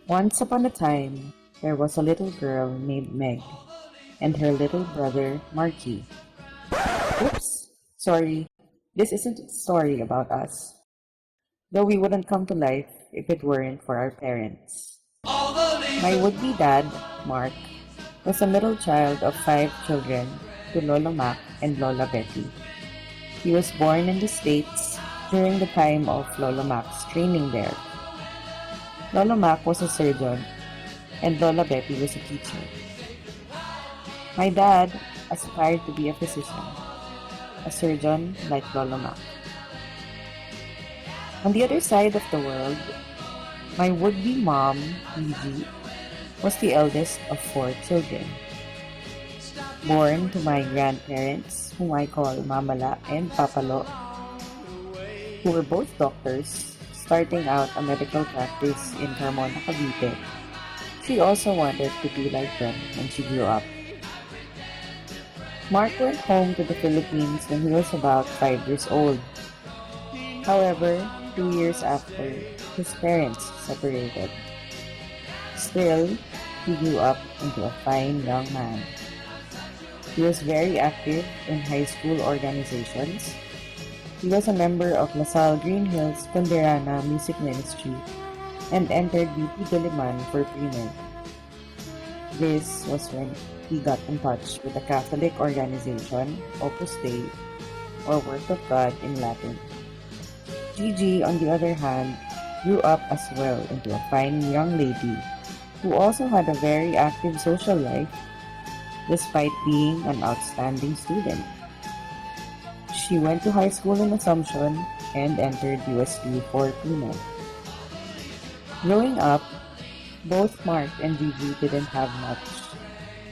Once upon a time, there was a little girl named Meg and her little brother Marky. Oops, sorry, this isn't a story about us, though we wouldn't come to life if it weren't for our parents. My would-be dad, Mark, was a middle child of 5 children to Lolo Mac and Lola Betty. He was born in the States during the time of Lolo Mac's training there. Lolo Mac was a surgeon and Lola Betty was a teacher. My dad aspired to be a physician, a surgeon like Lolo Mac. On the other side of the world, my would-be mom, Gigi, was the eldest of 4 children. Born to my grandparents, whom I call Mamala and Papalo, who were both doctors, starting out a medical practice in Carmona, Cavite. She also wanted to be like them when she grew up. Mark went home to the Philippines when he was about 5 years old. However, 2 years after, his parents separated. Still, he grew up into a fine young man. He was very active in high school organizations. He was a member of LaSalle Green Hills Ponderana Music Ministry and entered BP Diliman for pre-med. This was when he got in touch with the Catholic organization Opus Dei, or Work of God in Latin. Gigi, on the other hand, grew up as well into a fine young lady who also had a very active social life despite being an outstanding student. She went to high school in Assumption and entered USD for pre-med. Growing up, both Mark and Gigi didn't have much,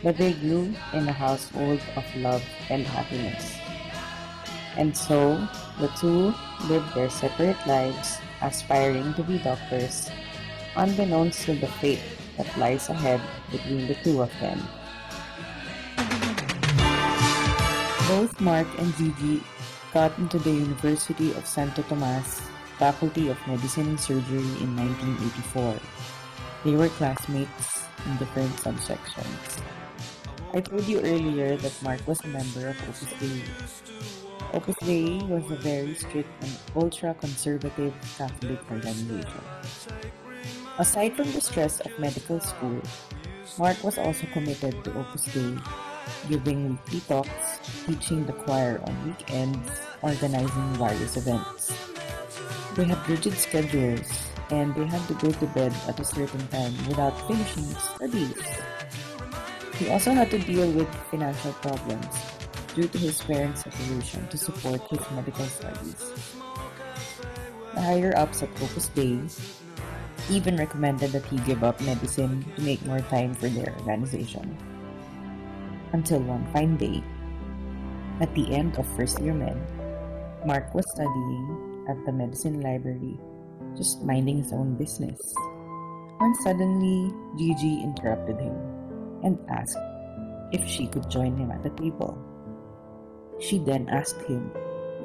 but they grew in a household of love and happiness. And so, the two lived their separate lives, aspiring to be doctors, unbeknownst to the fate that lies ahead between the two of them. Both Mark and Gigi got into the University of Santo Tomas, Faculty of Medicine and Surgery in 1984. They were classmates in different subsections. I told you earlier that Mark was a member of Opus Dei. Opus Dei was a very strict and ultra-conservative Catholic organization. Aside from the stress of medical school, Mark was also committed to Opus Dei, giving weekly talks, teaching the choir on weekends, organizing various events. They had rigid schedules, and they had to go to bed at a certain time without finishing studies. He also had to deal with financial problems due to his parents' separation to support his medical studies. The higher-ups at Opus Dei even recommended that he give up medicine to make more time for their organization. Until one fine day, at the end of first year med, Mark was studying at the medicine library, just minding his own business, when suddenly Gigi interrupted him and asked if she could join him at the table. She then asked him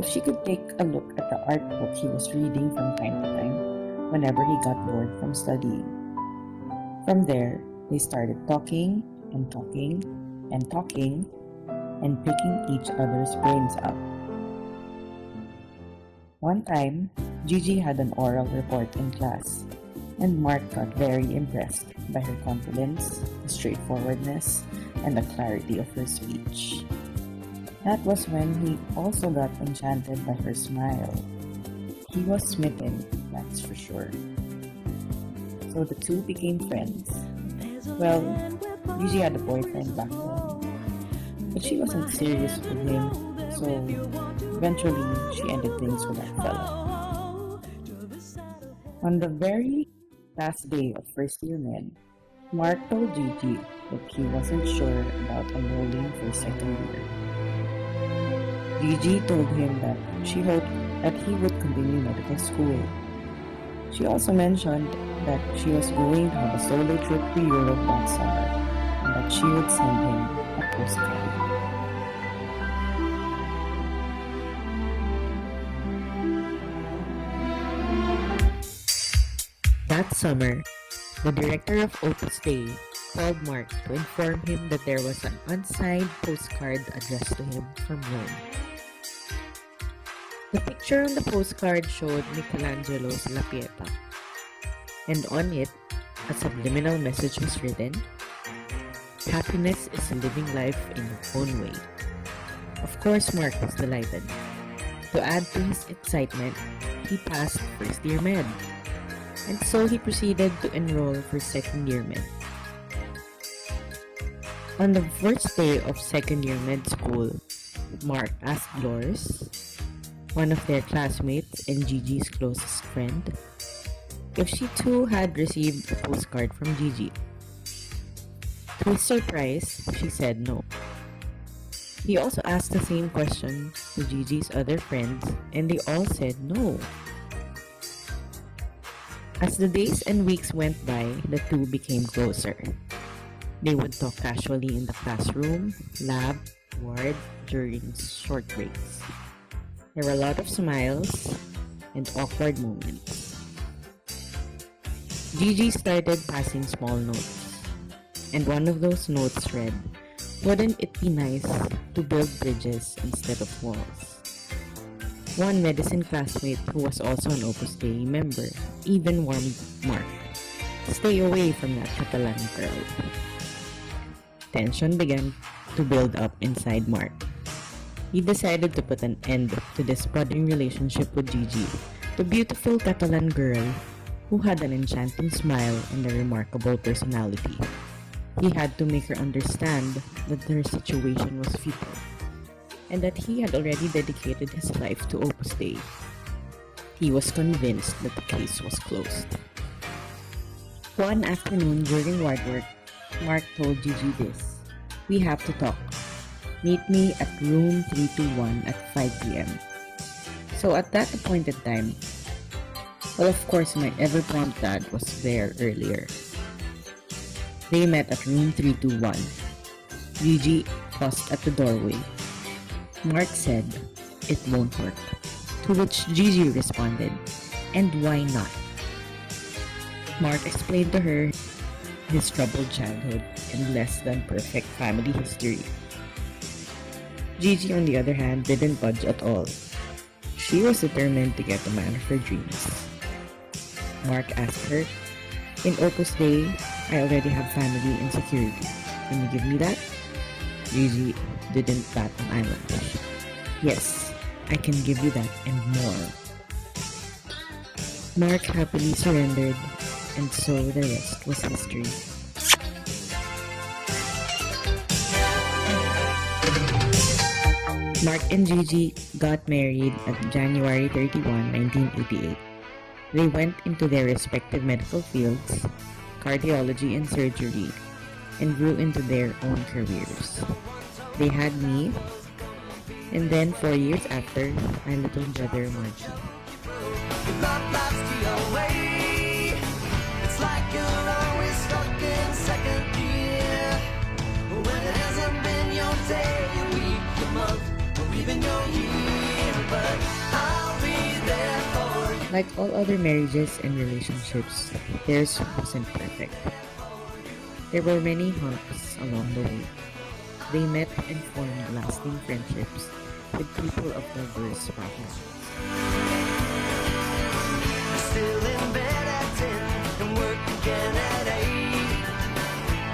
if she could take a look at the art book he was reading from time to time whenever he got bored from studying. From there, they started talking and talking and talking and picking each other's brains up. One time, Gigi had an oral report in class, and Mark got very impressed by her confidence, straightforwardness, and the clarity of her speech. That was when he also got enchanted by her smile. He was smitten, that's for sure. So the two became friends. Well, Gigi had a boyfriend back then, but she wasn't serious with him, so eventually she ended things with that fella. On the very last day of first year med, Mark told Gigi that he wasn't sure about enrolling for second year. Gigi told him that she hoped that he would continue medical school. She also mentioned that she was going to have a solo trip to Europe that summer and that she would send him a postcard. That summer, The director of Opus Dei called Marc to inform him that there was an unsigned postcard addressed to him from Rome. The picture on the postcard showed Michelangelo's La Pieta, and on it, a subliminal message was written: "Happiness is living life in your own way." Of course, Marc was delighted. To add to his excitement, he passed first-year med, and so he proceeded to enroll for second-year med. On the first day of second-year med school, Marc asked Doris, one of their classmates and Gigi's closest friend, if she too had received a postcard from Gigi. To his surprise, she said no. He also asked the same question to Gigi's other friends, and they all said no. As the days and weeks went by, the two became closer. They would talk casually in the classroom, lab, ward, during short breaks. There were a lot of smiles and awkward moments. Gigi started passing small notes, and one of those notes read, "Wouldn't it be nice to build bridges instead of walls?" One medicine classmate who was also an Opus Dei member even warned Marc, "Stay away from that Catalan girl." Tension began to build up inside Marc. He decided to put an end to this budding relationship with Gigi, the beautiful Catalan girl who had an enchanting smile and a remarkable personality. He had to make her understand that her situation was futile, and that he had already dedicated his life to Opus Dei. He was convinced that the case was closed. One afternoon during ward work, Marc told Gigi this: "We have to talk. Meet me at room 321 at 5 p.m. So at that appointed time, well, of course, my ever-prompt dad was there earlier. They met at room 321. Gigi paused at the doorway. Marc said, "It won't work." To which Gigi responded, "And why not?" Marc explained to her his troubled childhood and less than perfect family history. Gigi, on the other hand, didn't budge at all. She was determined to get the man of her dreams. Marc asked her, "In Opus Dei, I already have family and security. Can you give me that?" Gigi didn't bat an eyelash. "Yes, I can give you that and more." Marc happily surrendered, and so the rest was history. Marc and Gigi got married on January 31, 1988. They went into their respective medical fields, cardiology and surgery, and grew into their own careers. They had me, and then 4 years after, my little brother Margie. Like all other marriages and relationships, theirs wasn't perfect. There were many humps along the way. They met and formed lasting friendships with people of diverse backgrounds. Still in bed at 10 and work again at 8.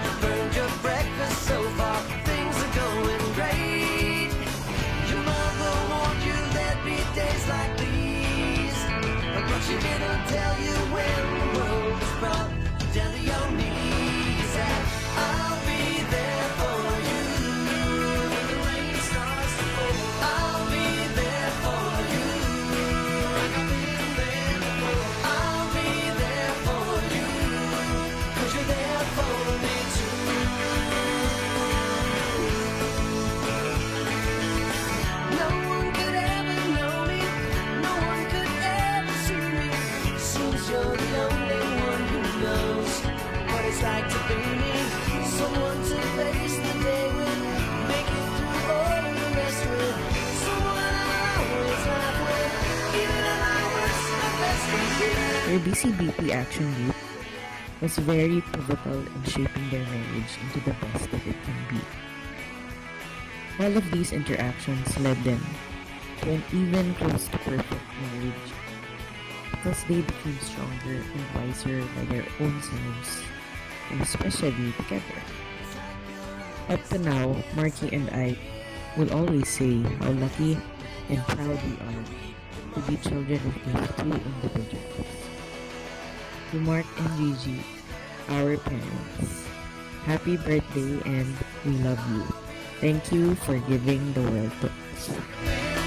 You burned your breakfast so far, things are going great. Your mother warned you there'd be days like these, but she didn't tell you when the world is brought down to your knees. And I'll be there for you when the rain starts to fall. I'll be there for you like I've been there before. I'll be there for you 'cause you're there for me too. No one could ever know me, no one could ever see me. Seems you're the only one who knows what it's like to be me. Someone to face the day with, make it through all the rest with. Someone I always laugh with, even at my worst, my best with you. Their BCBP action group was very pivotal in shaping their marriage into the best that it can be. All of these interactions led them to an even close to perfect marriage because they became stronger and wiser by their own selves, and especially together. Up to now, Marky and I will always say how lucky and proud we are to be children of these two individuals. To Mark and Gigi, our parents, happy birthday and we love you. Thank you for giving the world to us.